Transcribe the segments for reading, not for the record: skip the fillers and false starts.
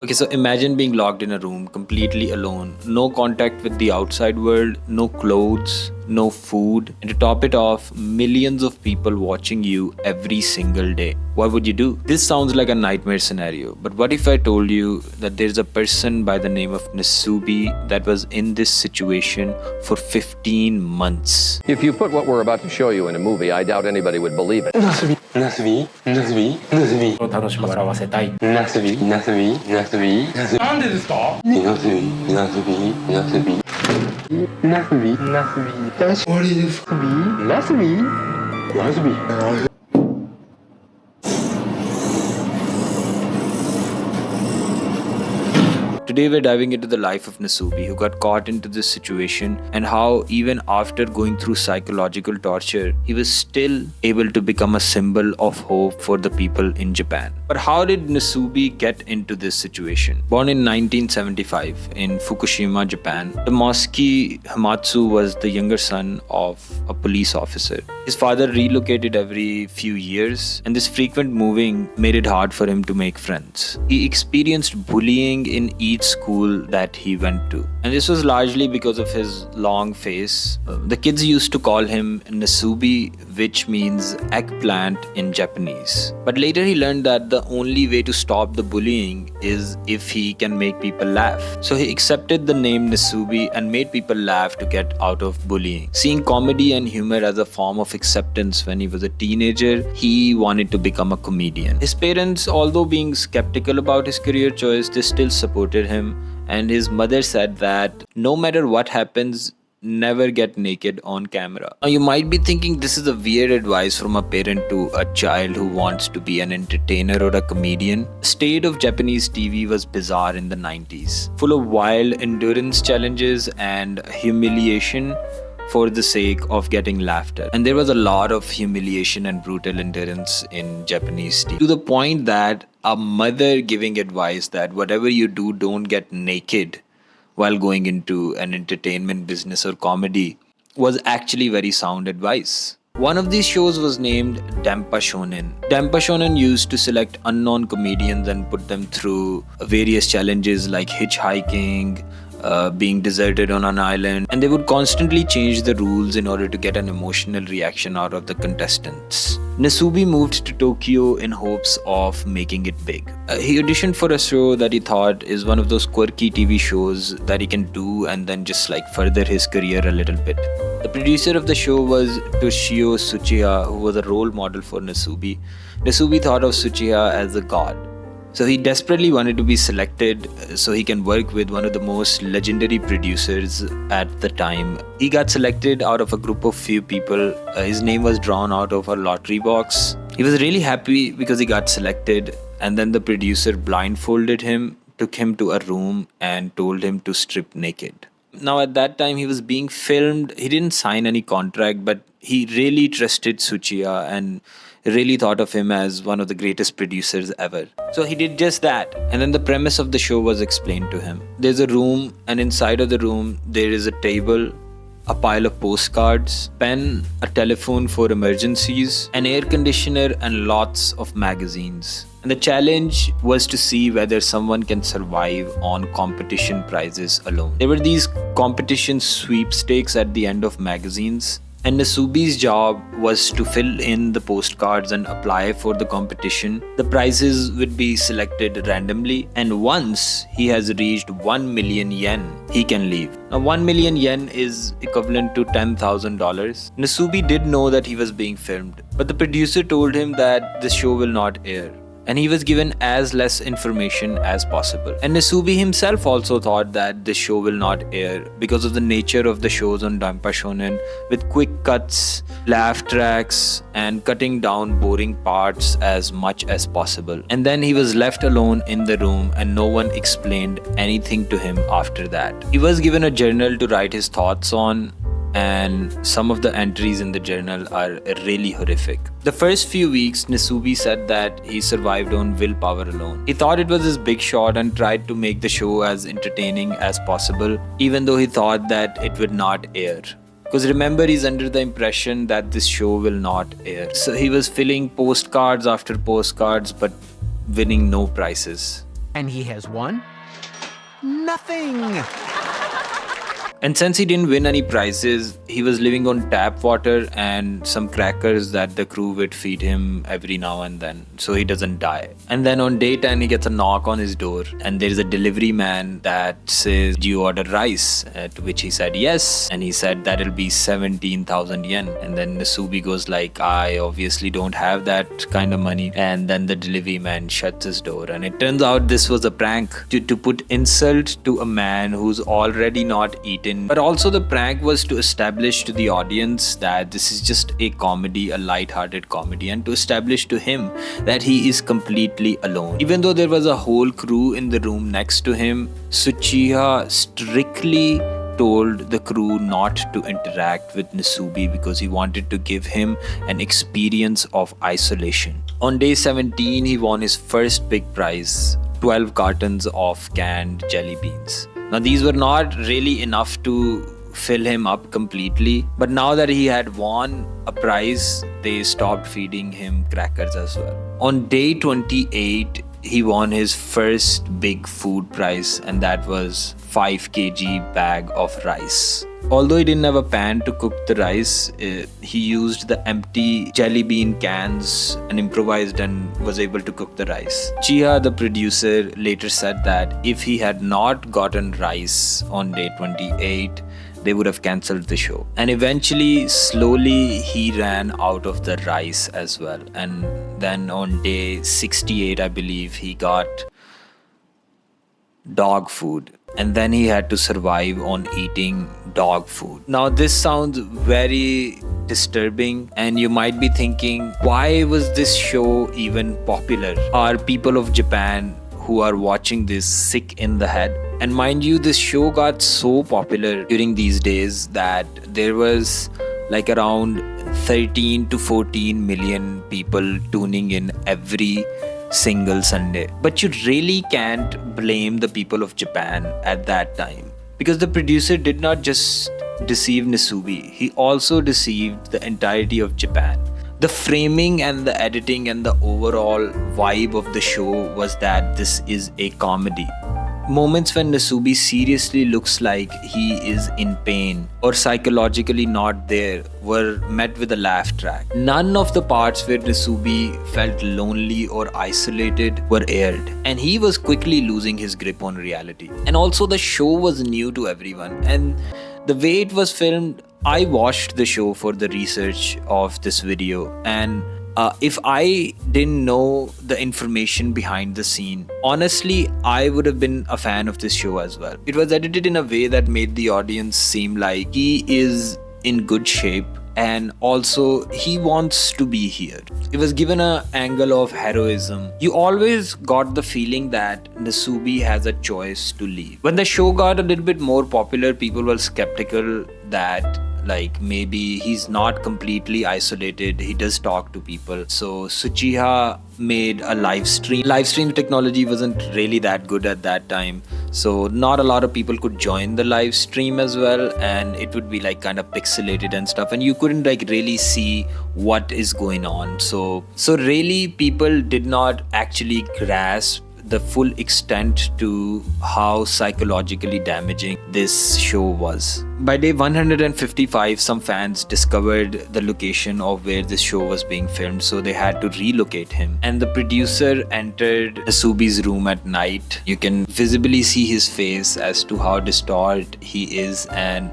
Okay, so imagine being locked in a room completely alone, no contact with the outside world, no clothes, no food, and to top it off, millions of people watching you every single day. What would you do? This sounds like a nightmare scenario, but what if I told you that there's a person by the name of Nasubi that was in this situation for 15 months? If you put what we're about to show you in a movie, I doubt anybody would believe it. Nasubi, Nasubi, Nasubi, Nasubi. 楽しく笑わせたい。Nasubi, Nasubi, Nasubi, Nasubi. なんでですか Nasubi, Nasubi, Nasubi. Nasubi, Nasubi. 終わりですか Nasubi, Nasubi. Today we're diving into the life of Nasubi, who got caught into this situation, and how even after going through psychological torture, he was still able to become a symbol of hope for the people in Japan. But how did Nasubi get into this situation? Born in 1975 in Fukushima, Japan, Tomosuke Hamatsu was the younger son of a police officer. His father relocated every few years, and this frequent moving made it hard for him to make friends. He experienced bullying in each school that he went to, and this was largely because of his long face. The kids used to call him Nasubi, which means eggplant in Japanese. But later he learned that the only way to stop the bullying is if he can make people laugh. So he accepted the name Nasubi and made people laugh to get out of bullying. Seeing comedy and humor as a form of acceptance when he was a teenager, he wanted to become a comedian. His parents, although being skeptical about his career choice, they still supported him, and his mother said that no matter what happens, never get naked on camera. Now you might be thinking this is a weird advice from a parent to a child who wants to be an entertainer or a comedian. The state of Japanese TV was bizarre in the 90s, full of wild endurance challenges and humiliation for the sake of getting laughed at. And there was a lot of humiliation and brutal endurance in Japanese TV, to the point that a mother giving advice that whatever you do, don't get naked while going into an entertainment business or comedy was actually very sound advice. One of these shows was named Denpa Shōnen. Denpa Shōnen used to select unknown comedians and put them through various challenges like hitchhiking, being deserted on an island, and they would constantly change the rules in order to get an emotional reaction out of the contestants. Nasubi moved to Tokyo in hopes of making it big. He auditioned for a show that he thought is one of those quirky TV shows that he can do and then just further his career a little bit. The producer of the show was Toshio Tsuchiya, who was a role model for Nasubi. Nasubi thought of Tsuchiya as a god. So he desperately wanted to be selected so he can work with one of the most legendary producers at the time. He got selected out of a group of few people. His name was drawn out of a lottery box. He was really happy because he got selected, and then the producer blindfolded him, took him to a room and told him to strip naked. Now at that time he was being filmed. He didn't sign any contract, but he really trusted Tsuchiya and really thought of him as one of the greatest producers ever. So he did just that, and then the premise of the show was explained to him. There's a room, and inside of the room there is a table, a pile of postcards, pen, a telephone for emergencies, an air conditioner, and lots of magazines. And the challenge was to see whether someone can survive on competition prizes alone. There were these competition sweepstakes at the end of magazines, and Nasubi's job was to fill in the postcards and apply for the competition. The prizes would be selected randomly, and once he has reached 1 million yen, he can leave. Now 1 million yen is equivalent to $10,000. Nasubi did know that he was being filmed, but the producer told him that the show will not air, and he was given as less information as possible. And Nasubi himself also thought that the show will not air because of the nature of the shows on Denpa Shōnen, with quick cuts, laugh tracks, and cutting down boring parts as much as possible. And then he was left alone in the room, and no one explained anything to him after that. He was given a journal to write his thoughts on, and some of the entries in the journal are really horrific. The first few weeks, Nasubi said that he survived on willpower alone. He thought it was his big shot and tried to make the show as entertaining as possible, even though he thought that it would not air. Because remember, he's under the impression that this show will not air. So he was filling postcards after postcards but winning no prizes. And he has won nothing. And since he didn't win any prizes, he was living on tap water and some crackers that the crew would feed him every now and then so he doesn't die. And then on day 10, he gets a knock on his door and there's a delivery man that says, "Do you order rice?" To which he said yes. And he said that'll be 17,000 yen. And then Nasubi goes like, "I obviously don't have that kind of money." And then the delivery man shuts his door. And it turns out this was a prank to put insult to a man who's already not eaten. But also the prank was to establish to the audience that this is just a comedy, a light-hearted comedy, and to establish to him that he is completely alone. Even though there was a whole crew in the room next to him, Tsuchiya strictly told the crew not to interact with Nasubi because he wanted to give him an experience of isolation. On day 17, he won his first big prize, 12 cartons of canned jelly beans. Now, these were not really enough to fill him up completely, but now that he had won a prize, they stopped feeding him crackers as well. On day 28, he won his first big food prize, and that was 5 kg bag of rice. Although he didn't have a pan to cook the rice, he used the empty jelly bean cans and improvised and was able to cook the rice. Chiha, the producer, later said that if he had not gotten rice on day 28, they would have cancelled the show. And eventually, slowly, he ran out of the rice as well. And then on day 68, I believe, he got dog food. And then he had to survive on eating dog food. Now, this sounds very disturbing, and you might be thinking, why was this show even popular? Are people of Japan who are watching this sick in the head? And mind you, this show got so popular during these days that there was like around 13 to 14 million people tuning in every single Sunday. But you really can't blame the people of Japan at that time, because the producer did not just deceive Nasubi, he also deceived the entirety of Japan. The framing and the editing and the overall vibe of the show was that this is a comedy. Moments when Nasubi seriously looks like he is in pain or psychologically not there were met with a laugh track. None of the parts where Nasubi felt lonely or isolated were aired, and he was quickly losing his grip on reality. And also, the show was new to everyone, and the way it was filmed, I watched the show for the research of this video, and if I didn't know the information behind the scene, honestly, I would have been a fan of this show as well. It was edited in a way that made the audience seem like he is in good shape, and also he wants to be here. It was given an angle of heroism. You always got the feeling that Nasubi has a choice to leave. When the show got a little bit more popular, people were skeptical that like maybe he's not completely isolated, he does talk to people. So Tsuchiya made a live stream. Live stream technology wasn't really that good at that time, so not a lot of people could join the live stream as well, and it would be like kind of pixelated and stuff, and you couldn't like really see what is going on. So really people did not actually grasp the full extent to how psychologically damaging this show was. By day 155, some fans discovered the location of where this show was being filmed, so they had to relocate him. And the producer entered Nasubi's room at night. You can visibly see his face as to how distraught he is, and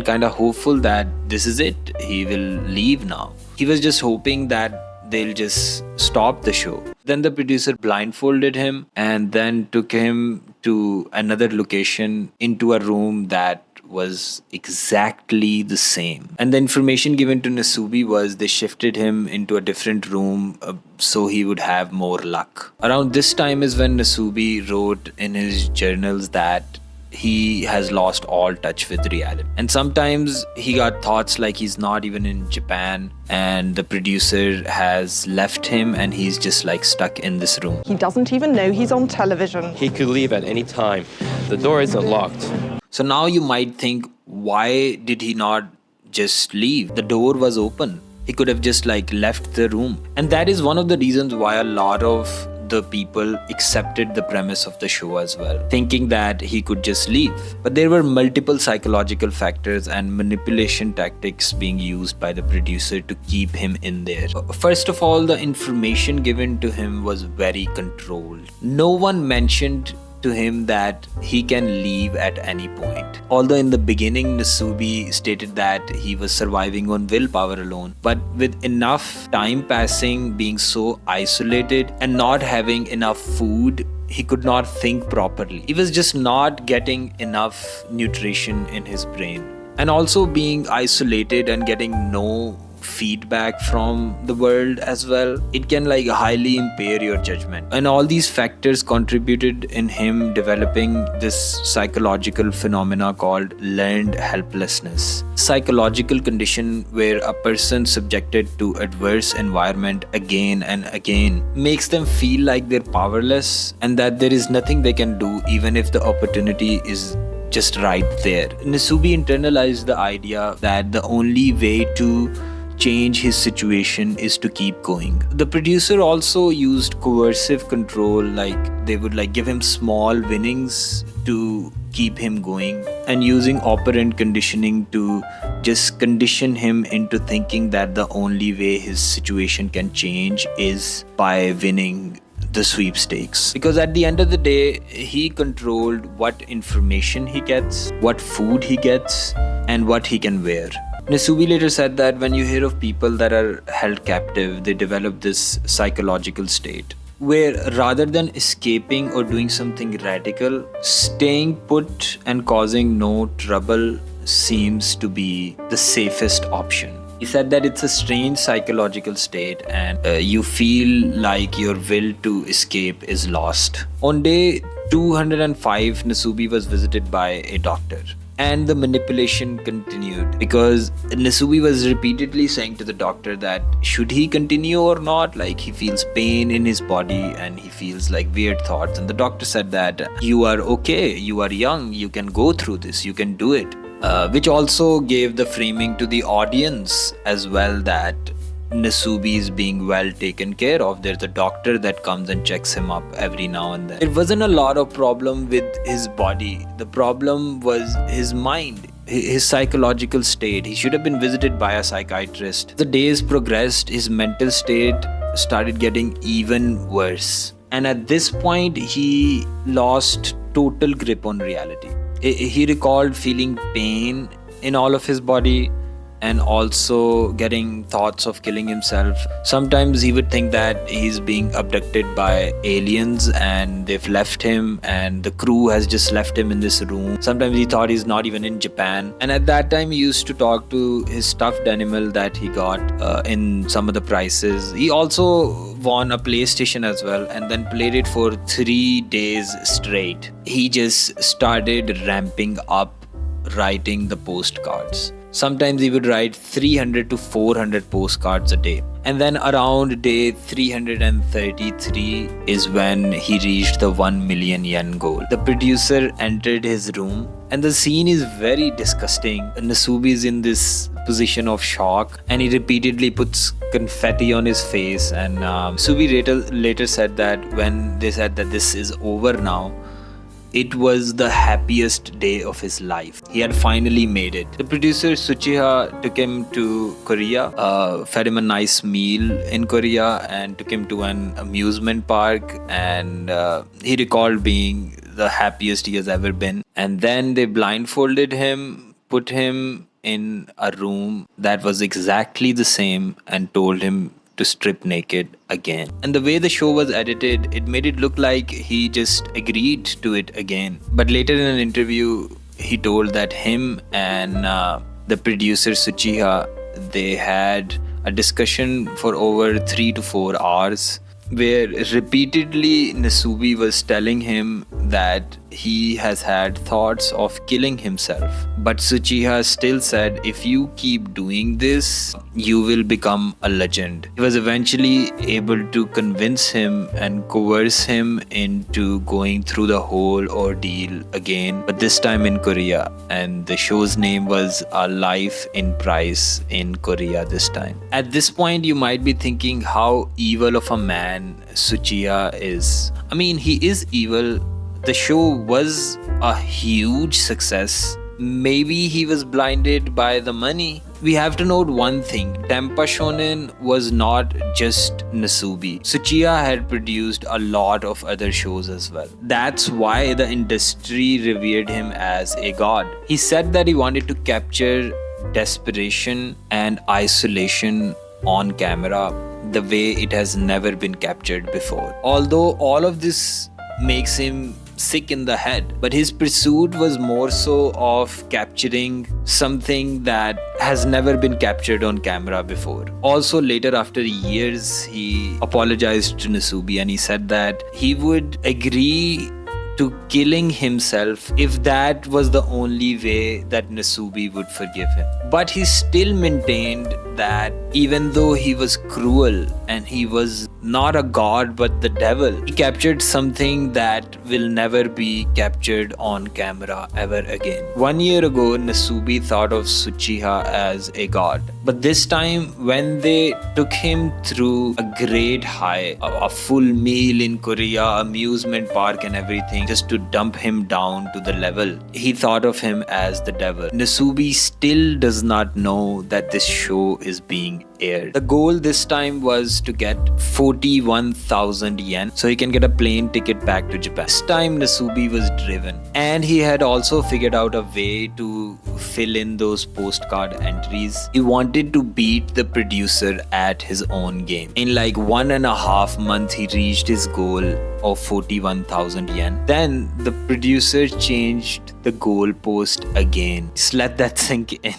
kind of hopeful that this is it, he will leave now. He was just hoping that they'll just stop the show. Then the producer blindfolded him and then took him to another location into a room that was exactly the same. And the information given to Nasubi was they shifted him into a different room so he would have more luck. Around this time is when Nasubi wrote in his journals that he has lost all touch with reality. And sometimes he got thoughts like he's not even in Japan and the producer has left him and he's just like stuck in this room. He doesn't even know he's on television. He could leave at any time. The door isn't locked. So now you might think, why did he not just leave? The door was open. He could have just like left the room. And that is one of the reasons why a lot of the people accepted the premise of the show as well, thinking that he could just leave. But there were multiple psychological factors and manipulation tactics being used by the producer to keep him in there. First of all, the information given to him was very controlled. No one mentioned to him that he can leave at any point. Although in the beginning Nasubi stated that he was surviving on willpower alone, but with enough time passing, being so isolated and not having enough food, he could not think properly. He was just not getting enough nutrition in his brain. And also being isolated and getting no feedback from the world as well, it can highly impair your judgment. And all these factors contributed in him developing this psychological phenomena called learned helplessness. Psychological condition where a person subjected to adverse environment again and again makes them feel like they're powerless and that there is nothing they can do even if the opportunity is just right there. Nasubi internalized the idea that the only way to change his situation is to keep going. The producer also used coercive control, they would give him small winnings to keep him going, and using operant conditioning to just condition him into thinking that the only way his situation can change is by winning the sweepstakes. Because at the end of the day, he controlled what information he gets, what food he gets, and what he can wear. Nasubi later said that when you hear of people that are held captive, they develop this psychological state where rather than escaping or doing something radical, staying put and causing no trouble seems to be the safest option. He said that it's a strange psychological state and you feel like your will to escape is lost. On day 205, Nasubi was visited by a doctor. And the manipulation continued because Nasubi was repeatedly saying to the doctor that should he continue or not, he feels pain in his body and he feels weird thoughts. And the doctor said that you are okay, you are young, you can go through this, you can do it. Which also gave the framing to the audience as well that Nasubi is being well taken care of. There's a doctor that comes and checks him up every now and then. It wasn't a lot of problem with his body. The problem was his mind, his psychological state. He should have been visited by a psychiatrist. The days progressed, his mental state started getting even worse. And at this point, he lost total grip on reality. He recalled feeling pain in all of his body and also getting thoughts of killing himself. Sometimes he would think that he's being abducted by aliens and they've left him and the crew has just left him in this room. Sometimes he thought he's not even in Japan. And at that time he used to talk to his stuffed animal that he got in some of the prizes. He also won a PlayStation as well and then played it for 3 days straight. He just started ramping up writing the postcards. Sometimes he would write 300 to 400 postcards a day. And then around day 333 is when he reached the 1 million yen goal. The producer entered his room and the scene is very disgusting. Nasubi is in this position of shock and he repeatedly puts confetti on his face. And Nasubi later said that when they said that this is over now, it was the happiest day of his life. He had finally made it. The producer Tsuchiya took him to Korea, fed him a nice meal in Korea and took him to an amusement park, and he recalled being the happiest he has ever been. And then they blindfolded him, put him in a room that was exactly the same and told him to strip naked again. And the way the show was edited, it made it look like he just agreed to it again. But later in an interview, he told that him and the producer Tsuchiya, they had a discussion for over 3 to 4 hours where repeatedly Nasubi was telling him that he has had thoughts of killing himself. But Tsuchiya still said, if you keep doing this, you will become a legend. He was eventually able to convince him and coerce him into going through the whole ordeal again, but this time in Korea. And the show's name was A Life in Price in Korea this time. At this point, you might be thinking how evil of a man Tsuchiya is. I mean, he is evil. The show was a huge success. Maybe he was blinded by the money. We have to note one thing. Denpa Shōnen was not just Nasubi. Tsuchiya had produced a lot of other shows as well. That's why the industry revered him as a god. He said that he wanted to capture desperation and isolation on camera the way it has never been captured before. Although all of this makes him sick in the head, but his pursuit was more so of capturing something that has never been captured on camera before. Also, later, after years, he apologized to Nasubi and he said that he would agree to killing himself if that was the only way that Nasubi would forgive him. But he still maintained that even though he was cruel and he was not a god but the devil, he captured something that will never be captured on camera ever again. 1 year ago, Nasubi thought of Tsuchiya as a god. But this time, when they took him through a great high, a full meal in Korea, amusement park and everything, just to dump him down to the level, he thought of him as the devil. Nasubi still does not know that this show is being aired. The goal this time was to get 41,000 yen so he can get a plane ticket back to Japan. This time Nasubi was driven, and he had also figured out a way to fill in those postcard entries. He wanted to beat the producer at his own game. In like 1.5 months, he reached his goal of 41,000 yen. Then the producer changed the goalpost again. Just let that sink in.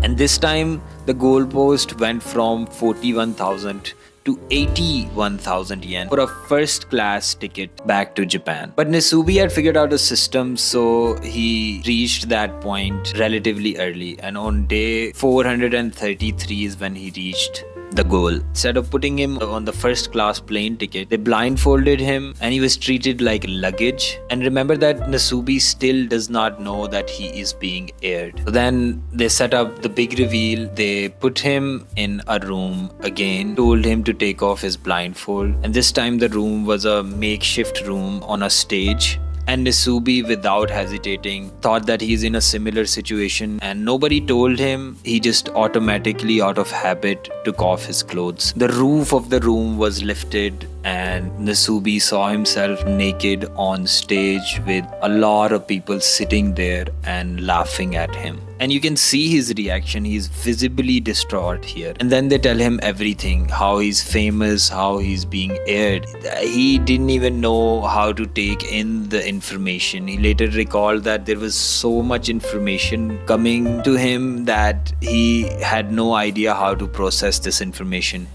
And this time the goalpost went from 41,000 to 81,000 yen for a first class ticket back to Japan. But Nasubi had figured out a system, so he reached that point relatively early, and on day 433 is when he reached the goal. Instead of putting him on the first class plane ticket, they blindfolded him and he was treated like luggage. And remember that Nasubi still does not know that he is being aired. So then they set up the big reveal. They put him in a room again, told him to take off his blindfold, and this time the room was a makeshift room on a stage. And Nasubi, without hesitating, thought that he's in a similar situation, and nobody told him. He just automatically, out of habit, took off his clothes. The roof of the room was lifted, and Nasubi saw himself naked on stage with a lot of people sitting there and laughing at him. And you can see his reaction. He's visibly distraught here. And then they tell him everything, how he's famous, how he's being aired. He didn't even know how to take in the information. He later recalled that there was so much information coming to him that he had no idea how to process this information.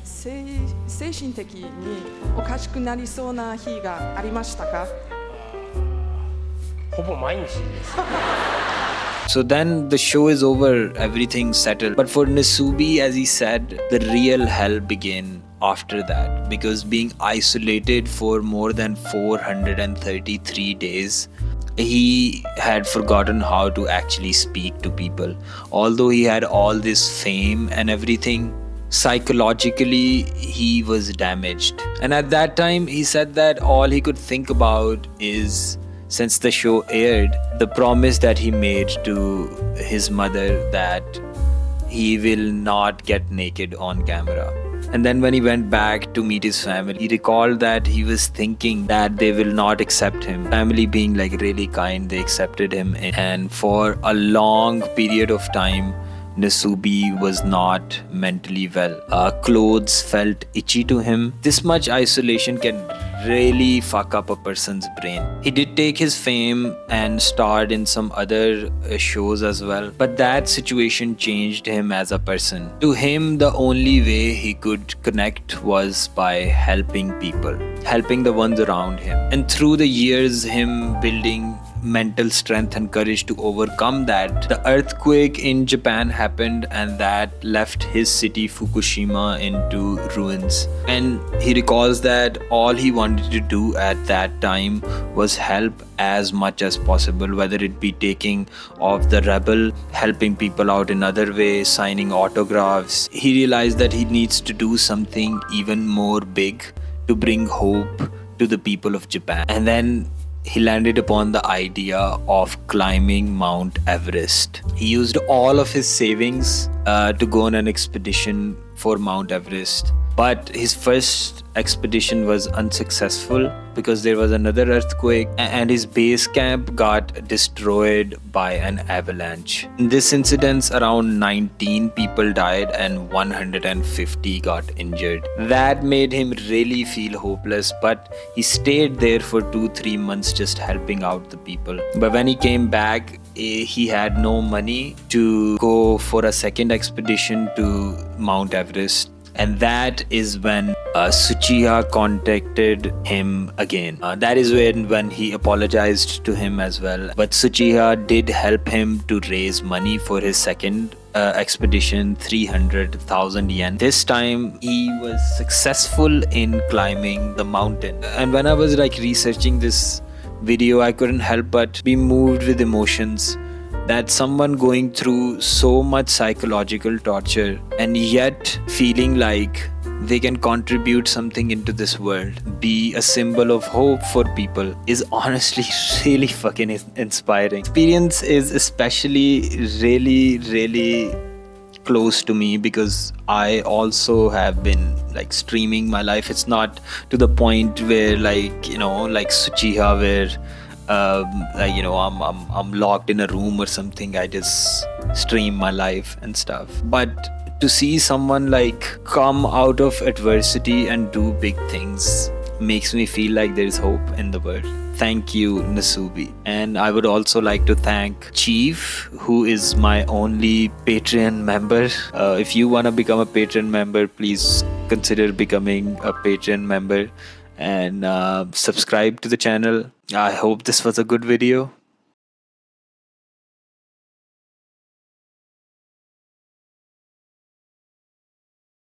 精神的におかしくなりそうな日がありましたか？ほぼ毎日です。 So then the show is over, everything's settled. But for Nasubi, as he said, the real hell began after that, because being isolated for more than 433 days, he had forgotten how to actually speak to people. Although he had all this fame and everything, psychologically he was damaged. And at that time he said that all he could think about is, since the show aired, the promise that he made to his mother that he will not get naked on camera. And then when he went back to meet his family, he recalled that he was thinking that they will not accept him. Family being like really kind, they accepted him. And for a long period of time, Nasubi was not mentally well. Clothes felt itchy to him. This much isolation can really fuck up a person's brain. He did take his fame and starred in some other shows as well, but that situation changed him as a person. To him, the only way he could connect was by helping people, helping the ones around him. And through the years, him building mental strength and courage to overcome that. The earthquake in Japan happened, and that left his city Fukushima into ruins. And he recalls that all he wanted to do at that time was help as much as possible, whether it be taking off the rebel, helping people out in other ways, signing autographs. He realized that he needs to do something even more big to bring hope to the people of Japan. And then he landed upon the idea of climbing Mount Everest. He used all of his savings to go on an expedition for Mount Everest. But his first expedition was unsuccessful because there was another earthquake and his base camp got destroyed by an avalanche. In this incident, around 19 people died and 150 got injured. That made him really feel hopeless, but he stayed there for 2-3 months just helping out the people. But when he came back, he had no money to go for a second expedition to Mount Everest. And that is when Tsuchiya contacted him again. That is when he apologized to him as well. But Tsuchiya did help him to raise money for his second expedition, 300,000 yen. This time he was successful in climbing the mountain. And when I was researching this video, I couldn't help but be moved with emotions that someone going through so much psychological torture and yet feeling like they can contribute something into this world, be a symbol of hope for people, is honestly really fucking inspiring. Experience is especially really close to me because I also have been streaming my life. It's not to the point where Tsuchiya, where I'm locked in a room or something. I just stream my life and stuff. But to see someone come out of adversity and do big things makes me feel like there is hope in the world. Thank you, Nasubi. And I would also like to thank Chief, who is my only Patreon member. If you want to become a Patreon member, please consider becoming a Patreon member and subscribe to the channel. I hope this was a good video.